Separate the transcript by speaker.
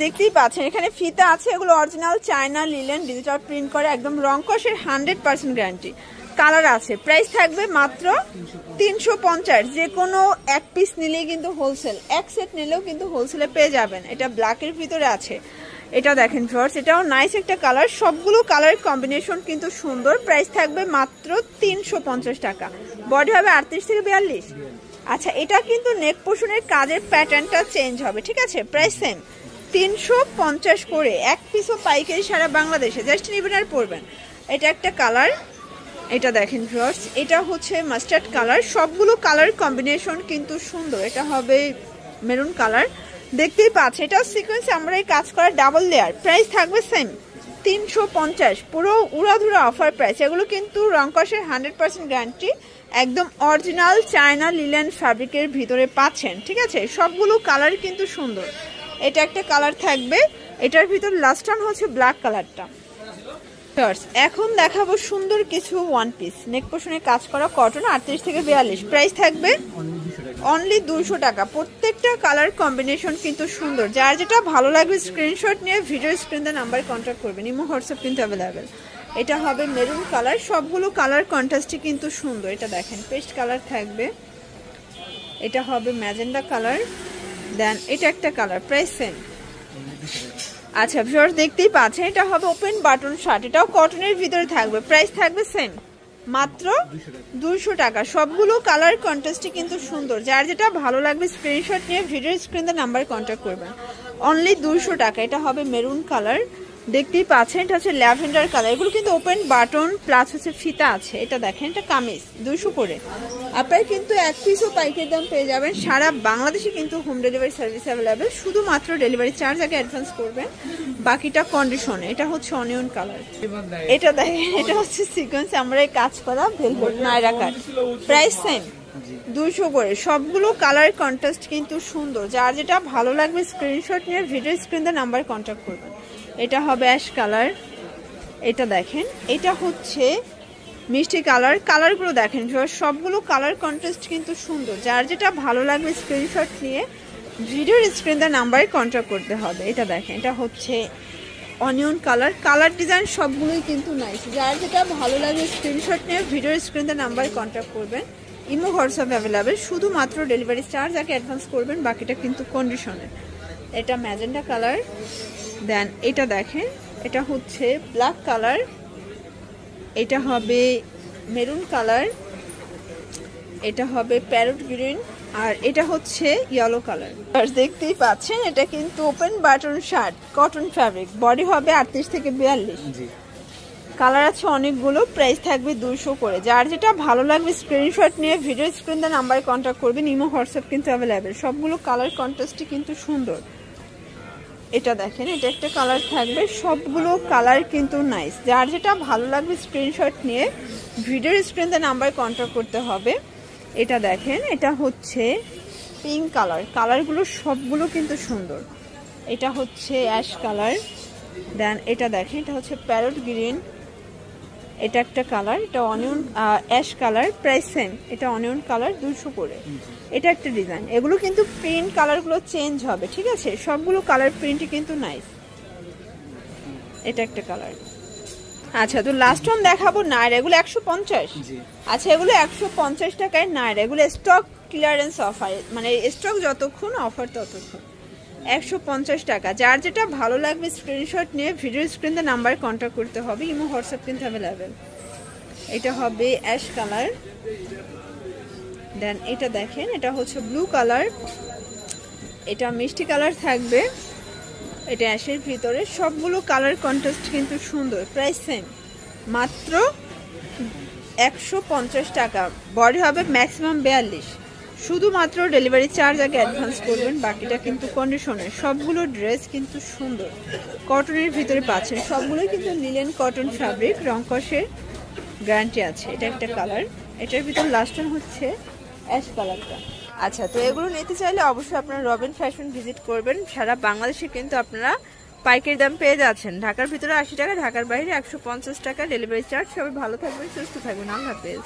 Speaker 1: দেখতেই পাচ্ছেন এখানে ফিতা আছে, এগুলো original China linen digital print করে, একদম রং কষের 100% গ্যারান্টি। কালার আছে, প্রাইস থাকবে মাত্র 350। যে কোনো এক পিস নিলেই কিন্তু হোলসেল, এক সেট নিলেও কিন্তু হোলসেলে পেয়ে যাবেন। এটা ব্ল্যাকের ভিতরে আছে, এটা দেখেন ভিউয়ার্স, এটাও নাইস একটা কালার। সবগুলো কালার কম্বিনেশন কিন্তু সুন্দর। প্রাইস থাকবে মাত্র 350 টাকা। বডি হবে 38 থেকে 42। আচ্ছা, এটা কিন্তু নেক পোর্শনের কাজের প্যাটার্নটা চেঞ্জ হবে, ঠিক আছে। প্রাইস সেম 350 করে, এক পিসও পাইকারি সারা বাংলাদেশে, জাস্ট নেবেন আর পরবেন। এটা একটা কালার, এটা দেখেন ভিউয়ার্স, এটা হচ্ছে মাস্টার্ড কালার। সবগুলো কালার কম্বিনেশন কিন্তু সুন্দর। এটা হবে মেরুন কালার, দেখতেই পাচ্ছেন এটাও সিকোয়েন্স আমরা এই কাজ করা ডাবল লেয়ার। প্রাইস থাকবে সেম 350, পুরো উড়াধুরা অফার প্রাইস। এগুলো কিন্তু রং কষের 100% গ্যারান্টি, একদম অরিজিনাল চায়না লিলেন ফ্যাব্রিকের ভিতরে পাচ্ছেন, ঠিক আছে। সবগুলো কালার কিন্তু সুন্দর। এটা একটা কালার থাকবে, এটার ভিতর লাস্ট ওয়ান হচ্ছে ব্ল্যাক কালারটা। এখন দেখাবো সুন্দর কিছু ওয়ান পিস নেক পোর্শনে কাজ করা কটন, 38 থেকে 42। প্রাইস থাকবে অনলি 200 টাকা। প্রত্যেকটা কালার কম্বিনেশন কিন্তু সুন্দর। যার যেটা ভালো লাগবে স্ক্রিনশট নিয়ে ভিডিও স্ক্রিনে নাম্বার কন্ট্যাক্ট করবেন। ইমো হোয়াটসঅ্যাপ কিন্তু অ্যাভেলেবেল। এটা হবে মেরুন কালার, সবগুলো কালার কন্ট্রাস্টই কিন্তু সুন্দর। এটা দেখেন পেস্ট কালার থাকবে, এটা হবে ম্যাজেন্ডা কালার, দেন এটা একটা কালার। Price same. আচ্ছা ভিউয়ার্স, দেখতেই পাচ্ছেন এটা হবে ওপেন বাটন শার্ট, এটাও কটনের ভিতরে থাকবে। প্রাইস থাকবে সেম মাত্র 200 টাকা। সবগুলো কালার কন্ট্রাস্টই কিন্তু সুন্দর। যার যেটা ভালো লাগবে স্ক্রিনশট নিয়ে ভিডিও স্ক্রিনে নাম্বার কন্ট্যাক্ট করবেন। অনলি 200 টাকা। এটা হবে মেরুন কালার, দেখতেই পাচ্ছেন এটা হচ্ছে ল্যাভেন্ডার কালার। এগুলো কিন্তু ওপেন বাটন প্লাস হচ্ছে ফিতা আছে। এটা দেখেন এটা কামিজ 200 করে। আপনারা কিন্তু এক পিসও পাইকারি দাম পেয়ে যাবেন। সারা বাংলাদেশে কিন্তু হোম ডেলিভারি সার্ভিস অ্যাভেলেবেল। শুধুমাত্র ডেলিভারি চার্জ আগে অ্যাডভান্স করবেন, বাকিটা কন্ডিশনে। এটা হচ্ছে অনিয়ন কালার, এটা দেখেন এটা হচ্ছে সিকোয়েন্স আমরা এই কাজ করা ভেলভেট নায়রা কাট। প্রাইস সেম 200 করে। সবগুলো কালার কন্ট্রাস্ট কিন্তু সুন্দর। যার যেটা ভালো লাগবে স্ক্রিনশট নিয়ে ভিডিও স্ক্রিনে নাম্বার কন্ট্যাক্ট করবেন। এটা হবে অ্যাশ কালার, এটা দেখেন এটা হচ্ছে মিষ্টি কালার। কালারগুলো দেখেন সবগুলো কালার কন্ট্রাস্ট কিন্তু সুন্দর। যার যেটা ভালো লাগবে স্ক্রিনশট নিয়ে ভিডিওর স্ক্রিনে নাম্বারে কন্ট্যাক্ট করতে হবে। এটা দেখেন এটা হচ্ছে অনিয়ন কালার। কালার ডিজাইন সবগুলোই কিন্তু নাইস। যার যেটা ভালো লাগবে স্ক্রিনশট নিয়ে ভিডিওর স্ক্রিনে নাম্বারে কন্ট্যাক্ট করবেন। Imo WhatsApp available. শুধুমাত্র ডেলিভারি চার্জ আগে অ্যাডভান্স করবেন, বাকিটা কিন্তু কন্ডিশনে। এটা ম্যাজেন্ডা কালার, দেন এটা দেখেন এটা হচ্ছে ব্ল্যাক কালার, এটা হবে মেরুন কালার, এটা হবে প্যারট গ্রিন, আর এটা হচ্ছে ইয়েলো কালার। দেখতেই পাচ্ছেন এটা কিন্তু open button shirt, cotton fabric. Body হবে 38 থেকে 42। কালার আছে অনেকগুলো। প্রাইস থাকবে 200 করে। যার যেটা ভালো লাগবে স্ক্রিনশট নিয়ে ভিডিও স্ক্রিনে নাম্বারে কন্ট্যাক্ট করবেন। ইমো হোয়াটসঅ্যাপ কিন্তু অ্যাভেলেবেল। সবগুলো কালার কন্ট্রাস্টই কিন্তু সুন্দর। এটা দেখেন এটা একটা কালার থাকবে। সবগুলো কালার কিন্তু নাইস। যার যেটা ভালো লাগবে স্ক্রিনশট নিয়ে ভিডিওর স্ক্রিনে নাম্বার কন্ট্যাক্ট করতে হবে। এটা দেখেন এটা হচ্ছে পিঙ্ক কালার। কালারগুলো সবগুলো কিন্তু সুন্দর। এটা হচ্ছে অ্যাশ কালার, দেন এটা দেখেন এটা হচ্ছে প্যারট গ্রিন, এটা একটা কালার, এটা onion ash colour. Price same, এটা অনিয়ন কালার 200 করে। এটা একটা ডিজাইন। এগুলো কিন্তু প্রিন্ট কালারগুলো চেঞ্জ হবে, ঠিক আছে। সবগুলো কালার প্রিন্টই কিন্তু নাইস। এটা একটা কালার। আচ্ছা, তো লাস্ট ওয়ান দেখাবো নায়রা। এগুলো 150। আচ্ছা, এগুলো 150 টাকায় নায়রা। এগুলো স্টক ক্লিয়ারেন্স অফার, মানে স্টক যতক্ষণ অফার ততক্ষণ। 150 টাকা। যার যেটা ভালো লাগবে স্ক্রিনশট নিয়ে ভিডিও স্ক্রিনে নাম্বার কন্ট্যাক্ট করতে হবে। ইমো হোয়াটসঅ্যাপ কিন্তু অ্যাভেলেবেল। এটা হবে অ্যাশ কালার, দেন এটা দেখেন এটা হচ্ছে ব্লু কালার, এটা মিষ্টি কালার থাকবে, এটা অ্যাশের ভিতরে। সবগুলো কালার কন্ট্রাস্ট কিন্তু সুন্দর। প্রাইস সেম মাত্র 150 টাকা। বডি হবে ম্যাক্সিমাম 42। শুধুমাত্র ডেলিভারি চার্জ আগে অ্যাডভান্স করবেন, বাকিটা কিন্তু কন্ডিশনে। সবগুলো ড্রেস কিন্তু সুন্দর, কটনের ভিতরে পাচ্ছেন। সবগুলোই কিন্তু লিলেন কটন ফ্যাব্রিক, রং কষের গ্যারান্টি আছে। এটা একটা কালার, এটার ভিতর লাস্ট ওয়ান হচ্ছে অ্যাশ কালারটা। আচ্ছা, তো এগুলো নিতে চাইলে অবশ্যই আপনারা রবিন ফ্যাশন ভিজিট করবেন। সারা বাংলাদেশে কিন্তু আপনারা পাইকারি দাম পেয়ে যাচ্ছেন। ঢাকার ভিতরে 80 টাকা, ঢাকার বাইরে 150 টাকা ডেলিভারি চার্জ। সবাই ভালো থাকবেন, সুস্থ থাকবেন। আল্লাহ হাফেজ।